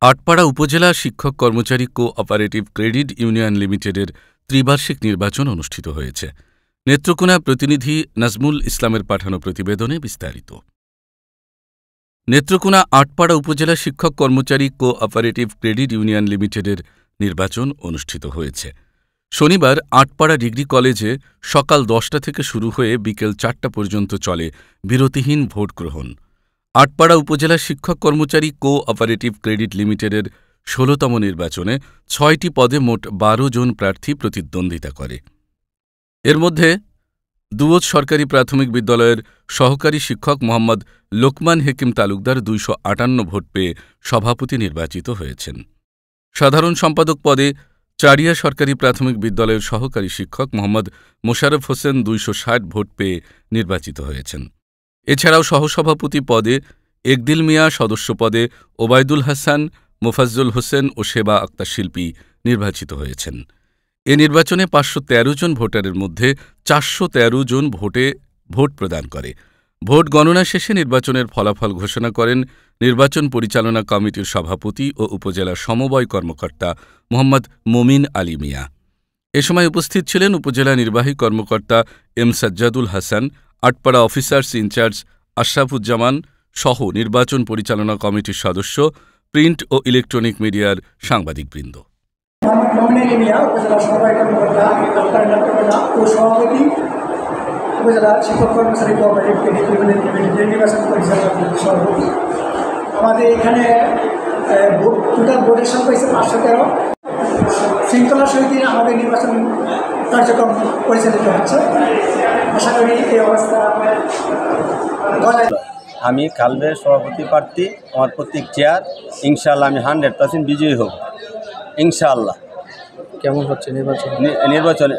আটপাড়া উপজেলা শিক্ষক কর্মচারী কো-অপারেটিভ ক্রেডিট ইউনিয়ন লিমিটেডের ত্রিবার্ষিক নির্বাচন অনুষ্ঠিত হয়েছে। নেত্রকোনা প্রতিনিধি নাজমুল ইসলামের পাঠানো প্রতিবেদনে বিস্তারিত। নেত্রকোনা আটপাড়া উপজেলা শিক্ষক কর্মচারী কো-অপারেটিভ ক্রেডিট ইউনিয়ন লিমিটেডের নির্বাচন অনুষ্ঠিত হয়েছে। শনিবার আটপাড়া ডিগ্রি কলেজে সকাল 10টা থেকে শুরু হয়ে বিকেল 4টা পর্যন্ত চলে বিরতিহীন ভোট গ্রহণ। আটপাড়া উপজেলা শিক্ষক কর্মচারী কো-অপারেটিভ ক্রেডিট লিমিটেডের 16তম নির্বাচনে 6টি পদে মোট 12 জন প্রার্থী প্রতিদ্বন্দ্বিতা করে। এর মধ্যে দুয়োজ সরকারি প্রাথমিক বিদ্যালয়ের সহকারী শিক্ষক মোহাম্মদ লোকমান হেকিম তালুকদার 258 ভোট পেয়ে সভাপতি নির্বাচিত হয়েছেন। সাধারণ সম্পাদক পদে চারিয়া সরকারি প্রাথমিক বিদ্যালয়ের সহকারী শিক্ষক মোহাম্মদ মোশাররফ হোসেন 260 ভোট পেয়ে নির্বাচিত হয়েছেন। এছাড়াও সহসভাপতি পদে একদিল মিয়া, সদস্য পদে ওবায়দুল হাসান, মোফাজ্জল হোসেন ও সেবা আক্তার শিল্পী নির্বাচিত হয়েছেন। এ নির্বাচনে 513 জন ভোটারের মধ্যে 413 জন ভোট প্রদান করে। ভোট গণনা শেষে নির্বাচনের ফলাফল ঘোষণা করেন নির্বাচন পরিচালনা কমিটির সভাপতি ও উপজেলা সমবায় কর্মকর্তা মোহাম্মদ মমিন আলী মিয়া। এ সময় উপস্থিত ছিলেন উপজেলা নির্বাহী কর্মকর্তা এম সাজ্জাদুল হাসান, আটপাড়া অফিসার্স ইনচার্জ আশরাফুজ্জামান সহ নির্বাচন পরিচালনা কমিটির সদস্য, প্রিন্ট ও ইলেকট্রনিক মিডিয়ার সাংবাদিকবৃন্দ। উপজেলা শিক্ষক কর্মচারী কোঅপারেটিভ ক্রেডিট ইউনিয়ন নির্বাচন পরিচালনা সভাপতি। আমাদের এখানে টোটাল ভোটের সংখ্যা হয়েছে 513। শৃঙ্খলার সহিত আমাদের নির্বাচন কার্যক্রম পরিচালিত হচ্ছে। আশা করি এই অবস্থা। আমি কালবের সভাপতি প্রার্থী, আমার প্রতীক চেয়ার। ইনশাআল্লাহ আমি 100% বিজয়ী হব ইনশাআল্লাহ। কেমন হচ্ছে নির্বাচনে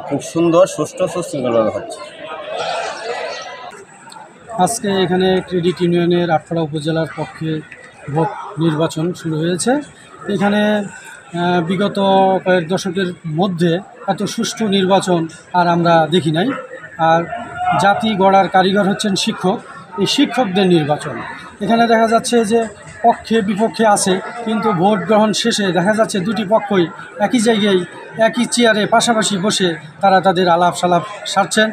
খুব সুন্দর, সুষ্ঠু, সুশৃঙ্খলভাবে হচ্ছে। আজকে এখানে ক্রেডিট ইউনিয়নের আটপাড়া উপজেলার পক্ষে ভোট নির্বাচন শুরু হয়েছে। এখানে বিগত কয়েক দশকের মধ্যে এত সুষ্ঠু নির্বাচন আর আমরা দেখি নাই। আর জাতি গড়ার কারিগর হচ্ছেন শিক্ষক। এই শিক্ষকদের নির্বাচন এখানে দেখা যাচ্ছে যে পক্ষে বিপক্ষে আছে, কিন্তু ভোট গ্রহণ শেষে দেখা যাচ্ছে দুটি পক্ষই একই জায়গায় একই চেয়ারে পাশাপাশি বসে তারা তাদের আলাপ সালাপ সারছেন।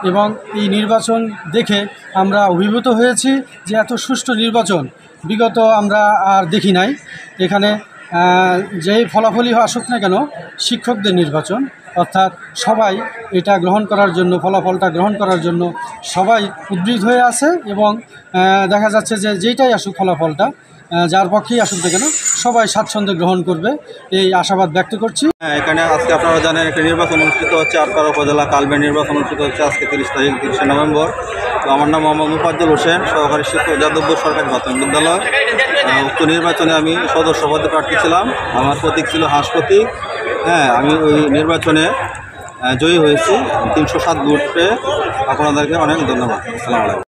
এবং এই নির্বাচন দেখে আমরা অভিভূত হয়েছি যে এত সুষ্ঠু নির্বাচন বিগত আমরা আর দেখি নাই। এখানে যেই ফলাফলই আসুক না কেন, শিক্ষকদের নির্বাচন, অর্থাৎ সবাই এটা গ্রহণ করার জন্য, ফলাফলটা গ্রহণ করার জন্য সবাই উদ্বৃত্ত হয়ে আছে। এবং দেখা যাচ্ছে যে যেইটাই আসুক ফলাফলটা, যার পক্ষেই আসুক না কেন, সবাই স্বাচ্ছন্দ্যে গ্রহণ করবে, এই আশাবাদ ব্যক্ত করছি। এখানে আজকে আপনারা জানেন একটা নির্বাচন অনুষ্ঠিত হচ্ছে, আটপাড়া উপজেলা কালবের নির্বাচন অনুষ্ঠিত হচ্ছে আজকে 30 নভেম্বর। তো আমার নাম মোহাম্মদ মোফাজ্জল হোসেন, সহকারী শিক্ষক, যাদবপুর সরকারি প্রাথমিক বিদ্যালয়। উক্ত নির্বাচনে আমি সদস্য পদে প্রার্থী ছিলাম। আমার প্রতীক ছিল হাঁস প্রতীক। আমি ওই নির্বাচনে জয়ী হয়েছি 307 ভোট পেয়ে। আপনাদেরকে অনেক ধন্যবাদ। আসসালামু আলাইকুম।